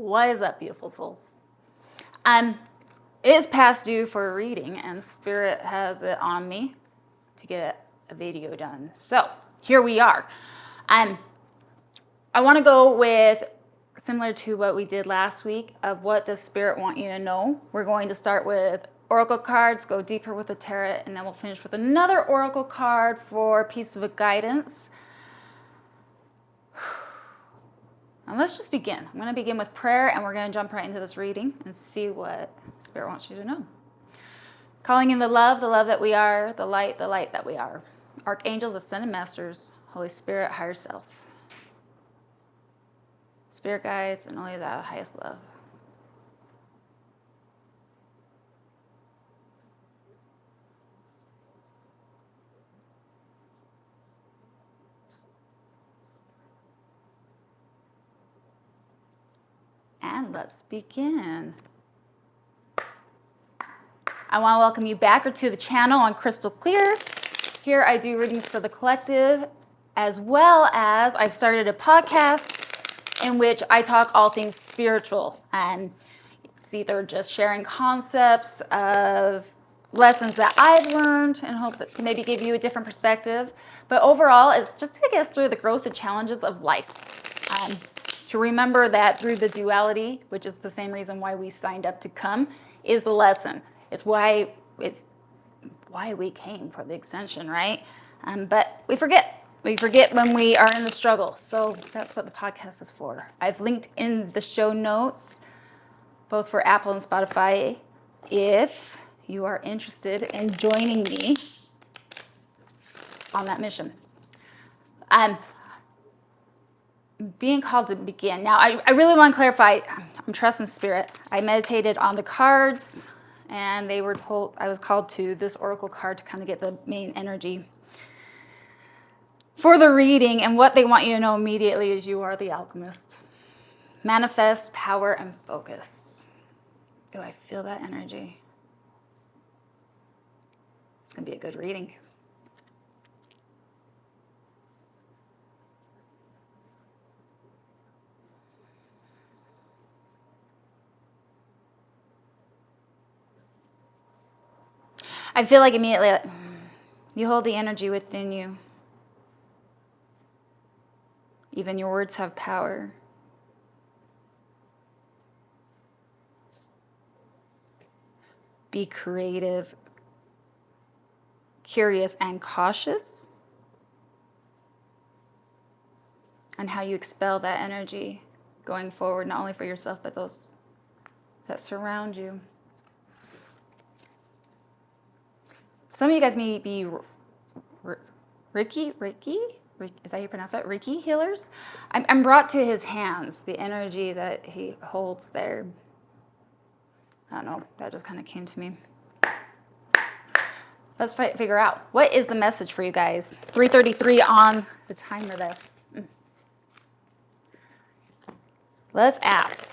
What is up, beautiful souls? It is past due for a reading, and Spirit has it on me to get a video done. So here we are. I want to go with similar to what we did last week of what does Spirit want you to know. We're going to start with oracle cards, go deeper with the tarot, and then we'll finish with another oracle card for a piece of guidance. And let's just begin. I'm going to begin with prayer, and we're going to jump right into this reading and see what Spirit wants you to know. Calling in the love that we are, the light that we are. Archangels, ascended masters, Holy Spirit, higher self. Spirit guides, and only the highest love. And let's begin. I want to welcome you back or to the channel on Crystalclear. Here I do readings for the collective, as well as I've started a podcast in which I talk all things spiritual. And it's either just sharing concepts of lessons that I've learned and hope that to maybe give you a different perspective. But overall, it's just to get us through the growth and challenges of life. To remember that through the duality, which is the same reason why we signed up to come, is the lesson. It's why we came for the ascension, right? But we forget. We forget when we are in the struggle. So that's what the podcast is for. I've linked in the show notes, both for Apple and Spotify, if you are interested in joining me on that mission. Being called to begin. Now, I really want to clarify, I'm trusting Spirit. I meditated on the cards, and they were told, I was called to this oracle card to kind of get the main energy for the reading, and what they want you to know immediately is you are the alchemist. Manifest, power, and focus. Oh, I feel that energy. It's going to be a good reading. I feel like immediately you hold the energy within you. Even your words have power. Be creative, curious, and cautious on how you expel that energy going forward, not only for yourself, but those that surround you. Some of you guys may be Reiki, is that how you pronounce that? Reiki healers? I'm brought to his hands, the energy that he holds there. I don't know, that just kind of came to me. Let's figure out, what is the message for you guys? 3:33 on the timer there. Let's ask.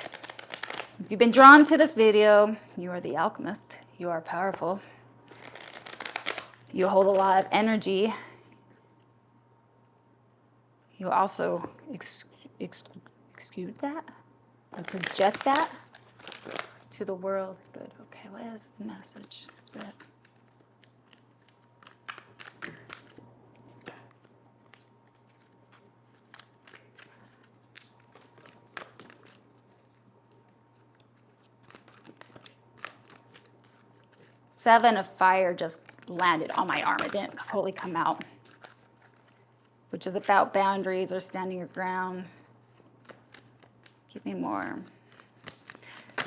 If you've been drawn to this video, you are the alchemist. You are powerful. You hold a lot of energy. You also exude that and project that to the world. Good. Okay, what is the message, Spirit? Seven of fire just landed on my arm. It didn't fully come out, which is about boundaries or standing your ground. Give me more.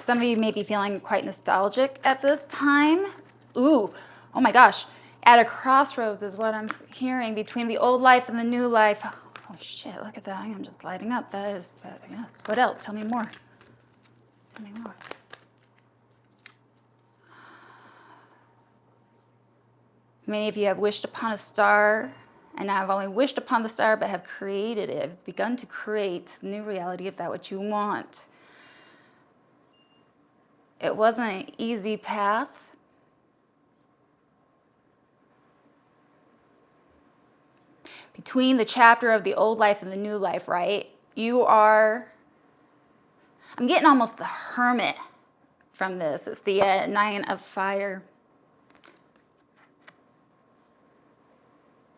Some of you may be feeling quite nostalgic at this time. Ooh, oh my gosh. At a crossroads is what I'm hearing between the old life and the new life. Oh shit, look at that. I am just lighting up. That is that, yes. What else? Tell me more. Tell me more. Many of you have wished upon a star, and not have only wished upon the star, but have created it, begun to create the new reality of that which you want. It wasn't an easy path. Between the chapter of the old life and the new life, right? You are I'm getting almost the Hermit from this. It's the 9 of Fire.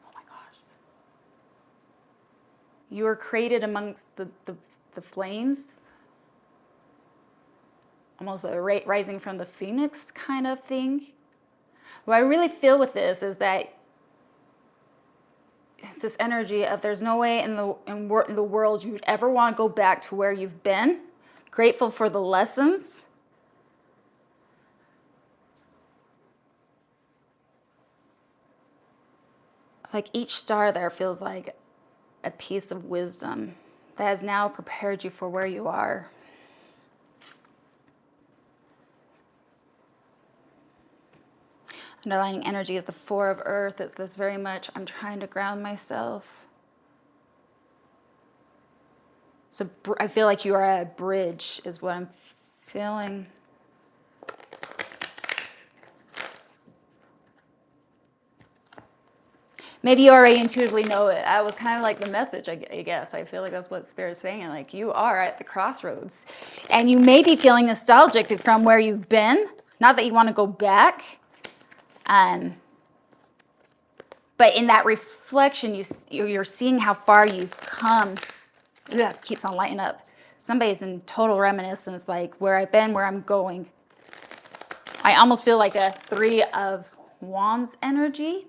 Oh my gosh. You were created amongst the flames. Almost a rising from the phoenix kind of thing. What I really feel with this is that it's this energy of there's no way in the world you'd ever want to go back to where you've been. Grateful for the lessons. Like each star there feels like a piece of wisdom that has now prepared you for where you are. Underlying energy is the 4 of Earth. It's this very much, I'm trying to ground myself. So I feel like you are at a bridge is what I'm feeling. Maybe you already intuitively know it. I was kind of like the message, I guess. I feel like that's what Spirit's saying. Like you are at the crossroads. And you may be feeling nostalgic from where you've been. Not that you want to go back. But in that reflection, you're seeing how far you've come. Ooh, that keeps on lighting up. Somebody's in total reminiscence, like where I've been, where I'm going. I almost feel like a 3 of Wands energy.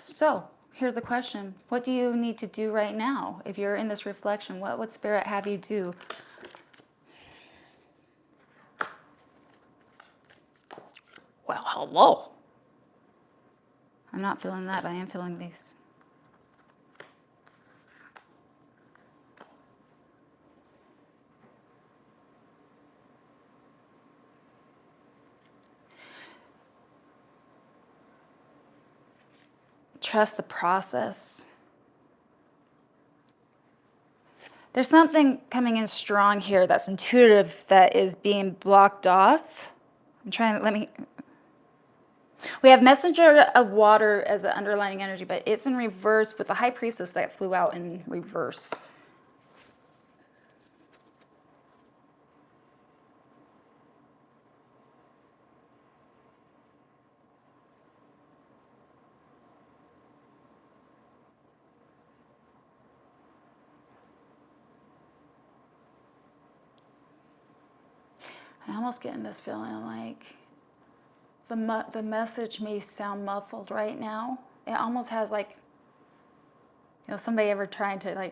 So here's the question. What do you need to do right now? If you're in this reflection, what would Spirit have you do? Well, hello. I'm not feeling that, but I am feeling these. Trust the process. There's something coming in strong here that's intuitive that is being blocked off. We have Messenger of Water as an underlining energy, but it's in reverse with the High Priestess that flew out in reverse. I'm almost getting this feeling like the message may sound muffled right now. It almost has like, somebody ever trying to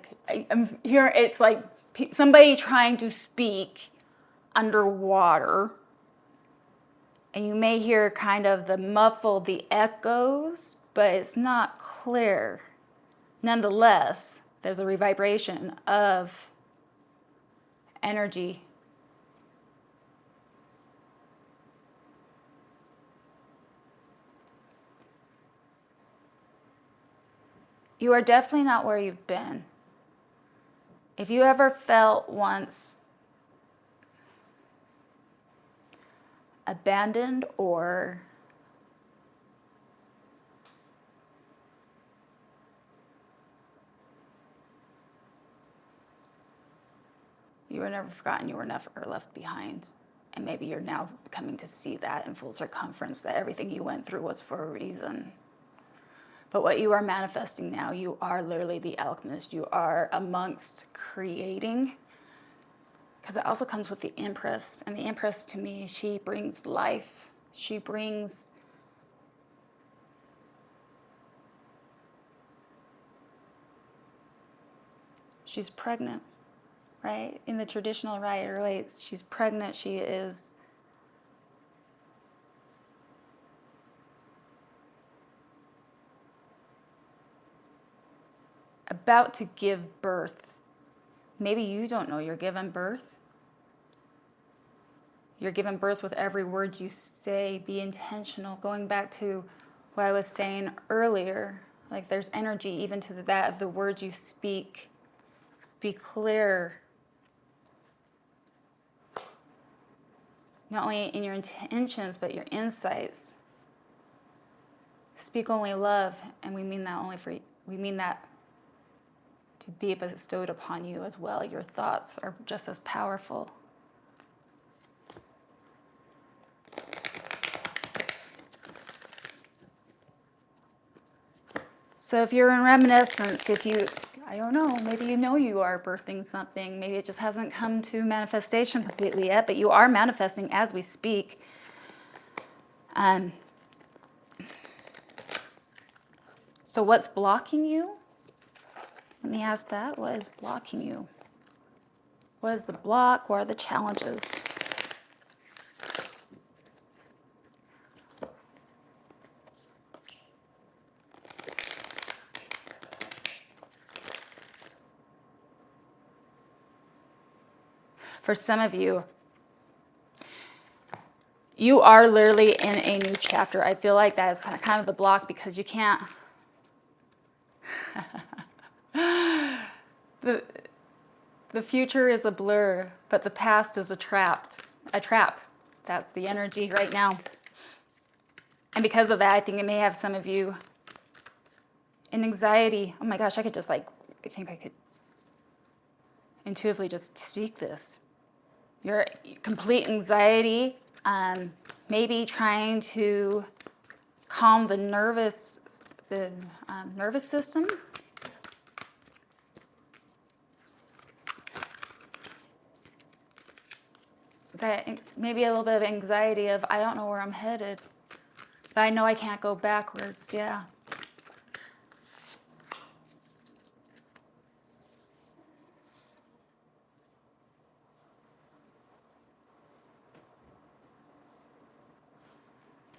I'm here. It's like somebody trying to speak underwater, and you may hear kind of the echoes, but it's not clear. Nonetheless, there's a revibration of energy. You are definitely not where you've been. If you ever felt once abandoned or you were never forgotten, you were never left behind. And maybe you're now coming to see that in full circumference, that everything you went through was for a reason. But what you are manifesting now, you are literally the alchemist. You are amongst creating. Because it also comes with the Empress. And the Empress, to me, she brings life. She brings she's pregnant, right? In the traditional rider ways, she's pregnant. She is about to give birth. Maybe you don't know you're giving birth. You're giving birth with every word you say. Be intentional. Going back to what I was saying earlier, like there's energy even to that of the words you speak. Be clear. Not only in your intentions, but your insights. Speak only love, and we mean that only for we mean that to to be bestowed upon you as well. Your thoughts are just as powerful. So if you're in reminiscence, I don't know, maybe you are birthing something. Maybe it just hasn't come to manifestation completely yet, but you are manifesting as we speak. So what's blocking you? Let me ask that. What is blocking you? What is the block? What are the challenges? For some of you, you are literally in a new chapter. I feel like that is kind of the block because you can't. The future is a blur, but the past is a trap. That's the energy right now. And because of that, I think it may have some of you in anxiety. Oh my gosh, I think I could intuitively just speak this. Your complete anxiety, maybe trying to calm the nervous system. That maybe a little bit of anxiety of, I don't know where I'm headed, but I know I can't go backwards. Yeah.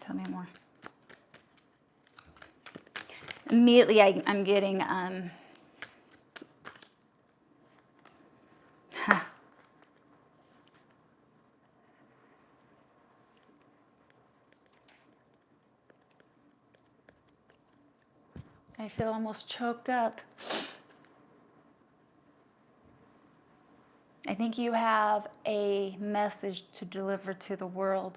Tell me more. Immediately, I'm getting I feel almost choked up. I think you have a message to deliver to the world.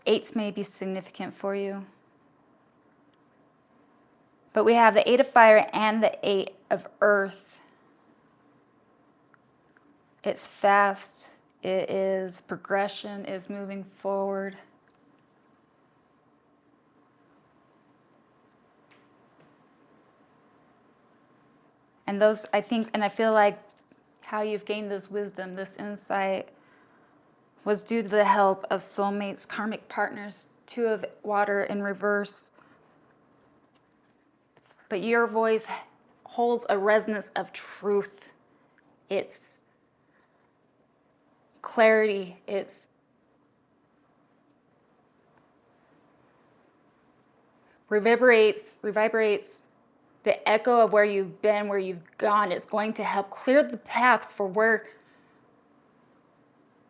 Eights may be significant for you. But we have the 8 of fire and the 8 of earth. It's fast. It is progression, is moving forward. And I feel like how you've gained this wisdom, this insight, was due to the help of soulmates, karmic partners, 2 of water in reverse. But your voice holds a resonance of truth. It's clarity. It's reverberates the echo of where you've been, where you've gone. It's going to help clear the path for where,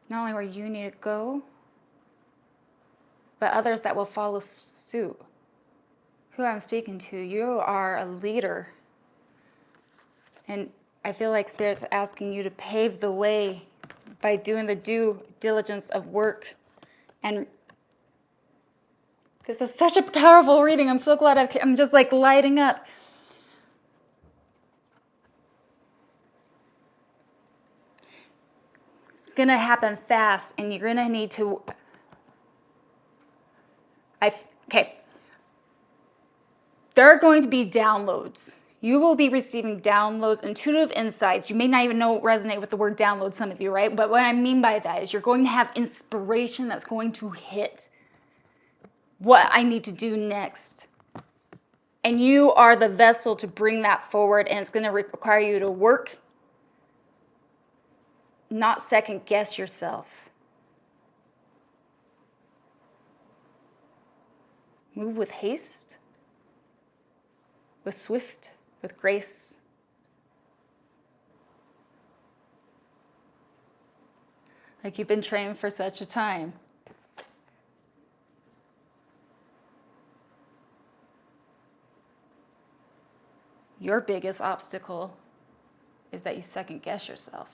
not only where you need to go, but others that will follow suit. Who I'm speaking to, you are a leader. And I feel like Spirit's asking you to pave the way by doing the due diligence of work. And this is such a powerful reading. I'm so glad I'm just like lighting up. It's going to happen fast, and you're going to need to... Okay. There are going to be downloads. You will be receiving downloads, intuitive insights. You may not even resonate with the word download, some of you, right? But what I mean by that is you're going to have inspiration that's going to hit what I need to do next. And you are the vessel to bring that forward, and it's going to require you to work, not second guess yourself. Move with haste, with swift, with grace. Like you've been trained for such a time. Your biggest obstacle is that you second guess yourself.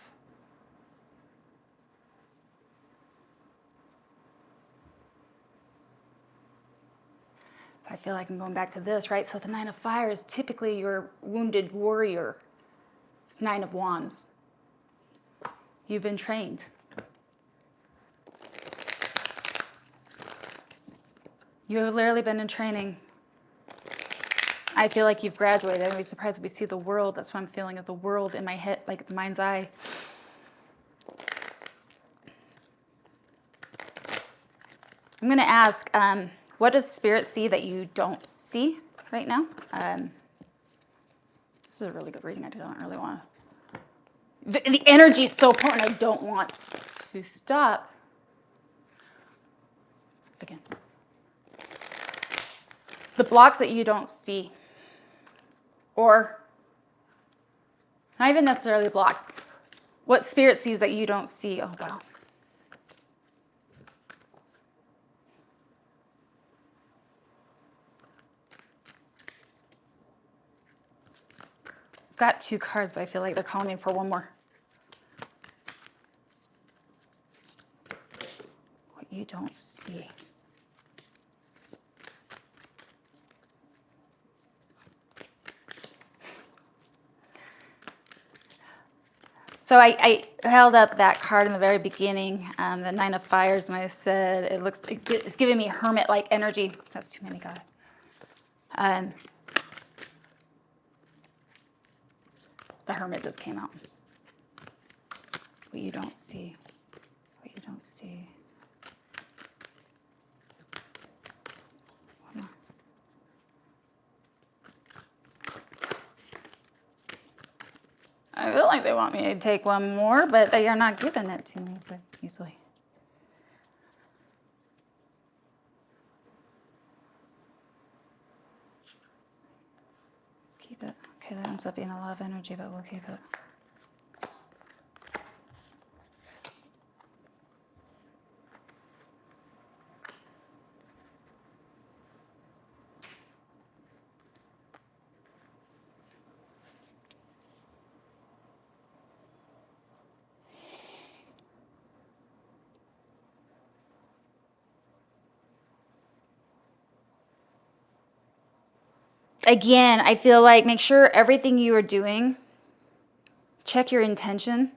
I feel like I'm going back to this, right? So the Nine of Fire is typically your wounded warrior. It's Nine of Wands. You've been trained. You have literally been in training. I feel like you've graduated. I'd be surprised if we see the world. That's what I'm feeling, of the world in my head, like the mind's eye. I'm going to ask, what does Spirit see that you don't see right now? This is a really good reading. I don't really want to. The energy is so potent. I don't want to stop. Again. The blocks that you don't see. Or not even necessarily blocks. What Spirit sees that you don't see. Oh, wow. I've got 2 cards, but I feel like they're calling me for one more. What you don't see. So I held up that card in the very beginning, the Nine of Fires, and I said it's giving me hermit-like energy. That's too many, God. The Hermit just came out. What you don't see. What you don't see. One more. I feel like they want me to take one more, but they are not giving it to me easily. Keep it. Okay, that ends up being a lot of energy, but we'll keep it. Again, I feel like make sure everything you are doing, check your intention.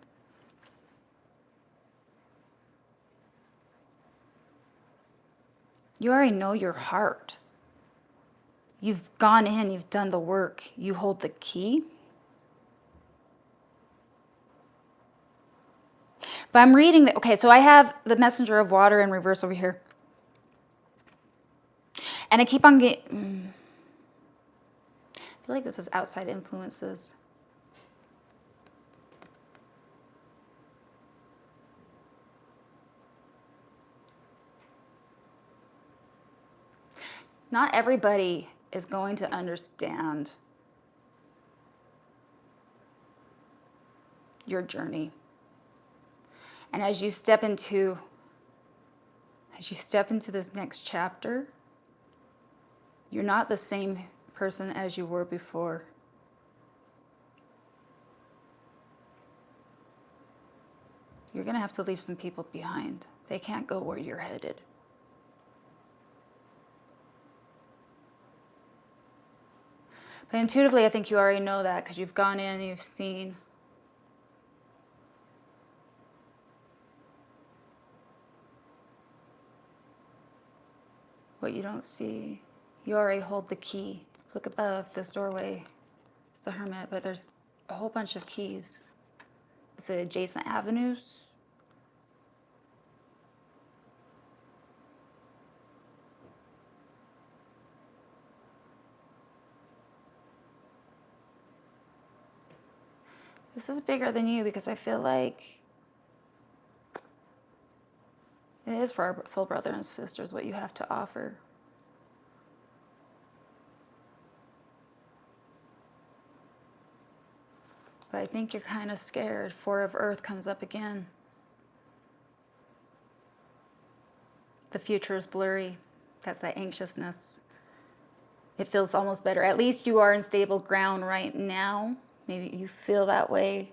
You already know your heart. You've gone in, you've done the work, you hold the key. But I'm reading that, okay, so I have the Messenger of Water in reverse over here. And I keep on getting, I feel like this is outside influences. Not everybody is going to understand your journey. And as you step into this next chapter, you're not the same person as you were before. You're going to have to leave some people behind. They can't go where you're headed. But intuitively, I think you already know that because you've gone in and you've seen. What you don't see, you already hold the key. Look above this doorway. It's the Hermit, but there's a whole bunch of keys. Is it adjacent avenues? This is bigger than you because I feel like it is for our soul brothers and sisters what you have to offer. But I think you're kind of scared. 4 of Earth comes up again. The future is blurry. That's that anxiousness. It feels almost better. At least you are in stable ground right now. Maybe you feel that way.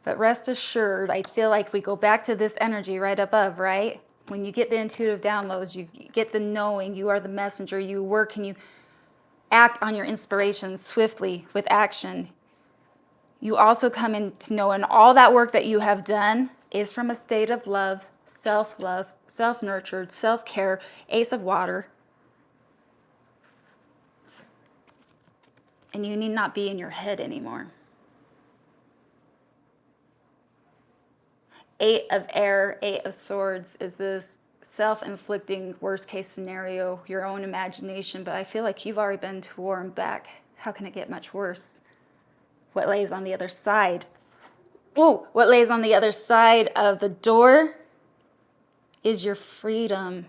But rest assured, I feel like we go back to this energy right above, right? When you get the intuitive downloads, you get the knowing, you are the messenger, you work and you act on your inspirations swiftly with action. You also come into knowing all that work that you have done is from a state of love, self-nurtured, self-care, Ace of Water. And you need not be in your head anymore. 8 of Air, 8 of Swords is this self-inflicting worst case scenario, your own imagination, but I feel like you've already been to war and back. How can it get much worse? What lays on the other side? Ooh, what lays on the other side of the door is your freedom.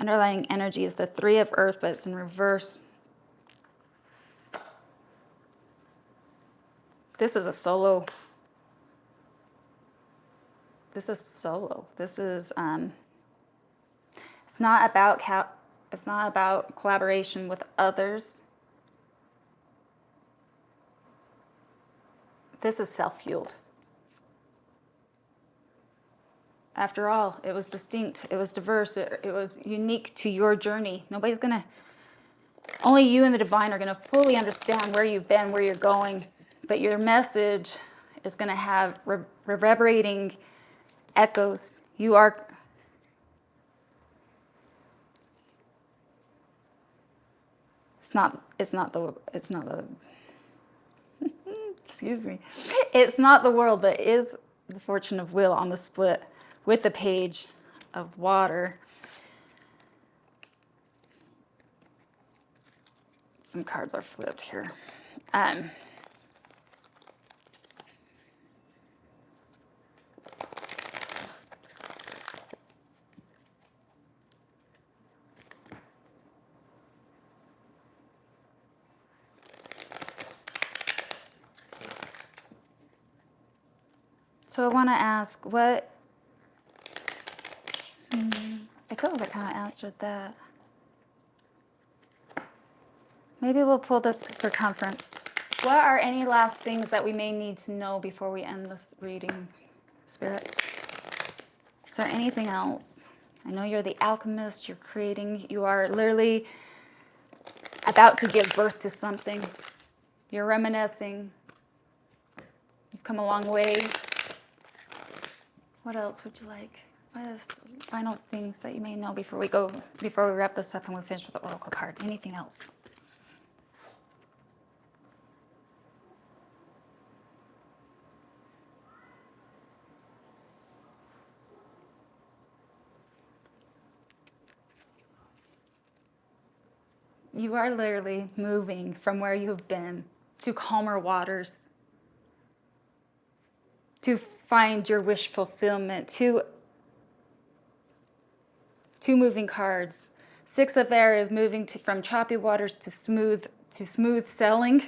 Underlying energy is the 3 of Earth, but it's in reverse. This is a solo. This is solo. This is it's not about collaboration with others. This is self-fueled. After all, it was distinct, it was diverse, it was unique to your journey. Only you and the divine are gonna fully understand where you've been, where you're going, but your message is gonna have reverberating echoes. It's not the excuse me. It's not the world, but it is the fortune of will on the split with the Page of Water. Some cards are flipped here. So I want to ask, I feel like I kind of answered that. Maybe we'll pull this circumference. What are any last things that we may need to know before we end this reading, Spirit? Is there anything else? I know you're the alchemist, you're creating, you are literally about to give birth to something. You're reminiscing. You've come a long way. What else would you like? What is the final things that you may know before we wrap this up and we finish with the oracle card? Anything else? You are literally moving from where you have been to calmer waters, to find your wish fulfillment, two moving cards. 6 of Air is moving from choppy waters to smooth sailing,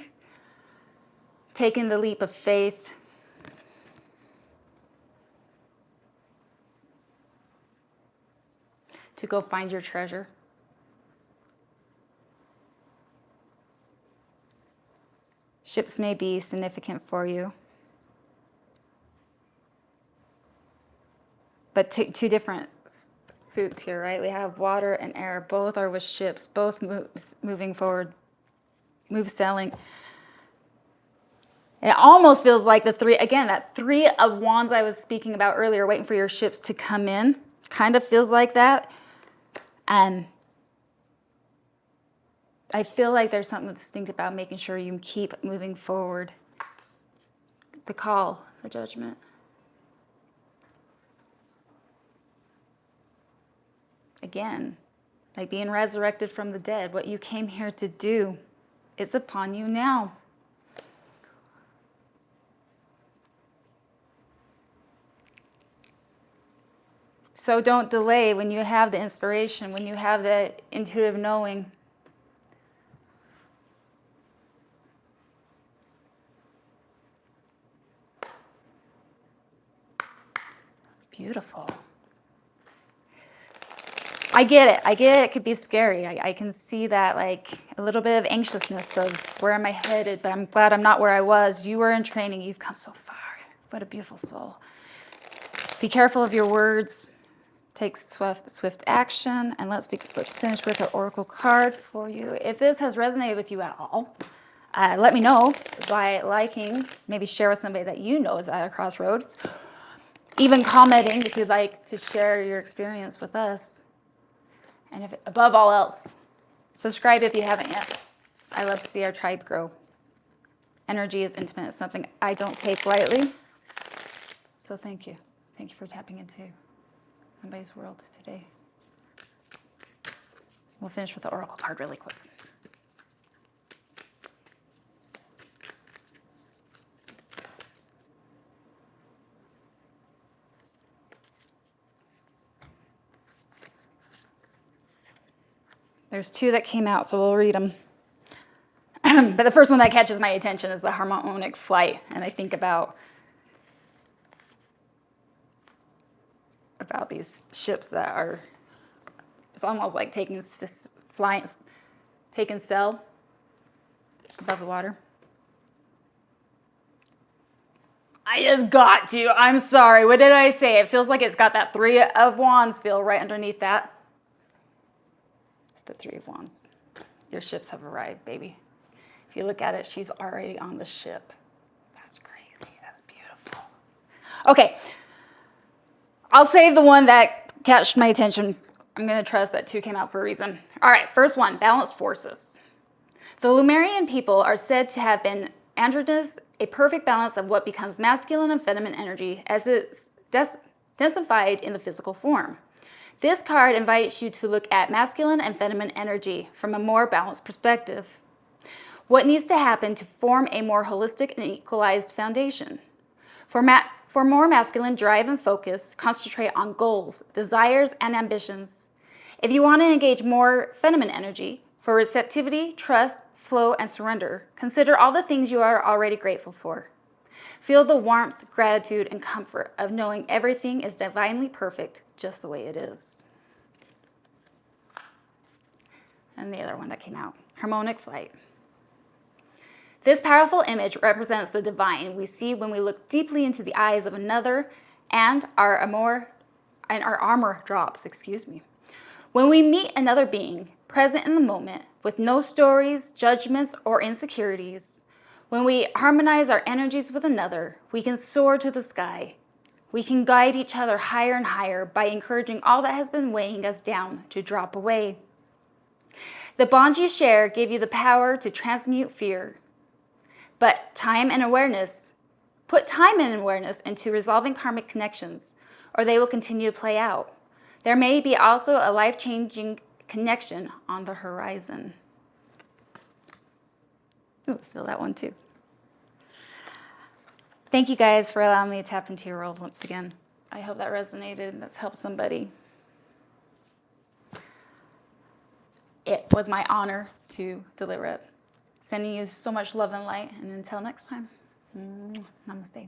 taking the leap of faith. To go find your treasure. Ships may be significant for you. But two different suits here, right? We have water and air. Both are with ships, both moving forward, sailing. It almost feels like that 3 of Wands I was speaking about earlier, waiting for your ships to come in. Kind of feels like that. And I feel like there's something distinct about making sure you keep moving forward. The call, the judgment. Again, like being resurrected from the dead, what you came here to do is upon you now. So don't delay when you have the inspiration, when you have the intuitive knowing. Beautiful. I get it. I get it could be scary. I can see that, like a little bit of anxiousness of where am I headed, but I'm glad I'm not where I was. You were in training. You've come so far. What a beautiful soul. Be careful of your words. Take swift action. And let's finish with the Oracle card for you. If this has resonated with you at all, let me know by liking. Maybe share with somebody that you know is at a crossroads. Even commenting if you'd like to share your experience with us. And if, above all else, subscribe if you haven't yet. I love to see our tribe grow. Energy is intimate. It's something I don't take lightly. So thank you. Thank you for tapping into somebody's world today. We'll finish with the Oracle card really quick. There's two that came out, so we'll read them. But the first one that catches my attention is the harmonic flight. And I think about these ships that are, it's almost like taking sail above the water. I just got to. I'm sorry. What did I say? It feels like it's got that Three of Wands feel right underneath that. It's the Three of Wands. Your ships have arrived, baby. If you look at it, she's already on the ship. That's crazy. That's beautiful. Okay. I'll save the one that catched my attention. I'm going to trust that two came out for a reason. All right. First one, balanced forces. The Lemurian people are said to have been androgynous, a perfect balance of what becomes masculine and feminine energy as it's densified in the physical form. This card invites you to look at masculine and feminine energy from a more balanced perspective. What needs to happen to form a more holistic and equalized foundation? For more masculine drive and focus, concentrate on goals, desires, and ambitions. If you want to engage more feminine energy, for receptivity, trust, flow, and surrender, consider all the things you are already grateful for. Feel the warmth, gratitude, and comfort of knowing everything is divinely perfect just the way it is. And the other one that came out, harmonic flight. This powerful image represents the divine we see when we look deeply into the eyes of another and our armor drops, When we meet another being present in the moment with no stories, judgments, or insecurities, when we harmonize our energies with another, we can soar to the sky. We can guide each other higher and higher by encouraging all that has been weighing us down to drop away. The bonds you share give you the power to transmute fear. But put time and awareness into resolving karmic connections, or they will continue to play out. There may be also a life-changing connection on the horizon. Ooh, feel that one too. Thank you guys for allowing me to tap into your world once again. I hope that resonated and that's helped somebody. It was my honor to deliver it. Sending you so much love and light, and until next time, namaste.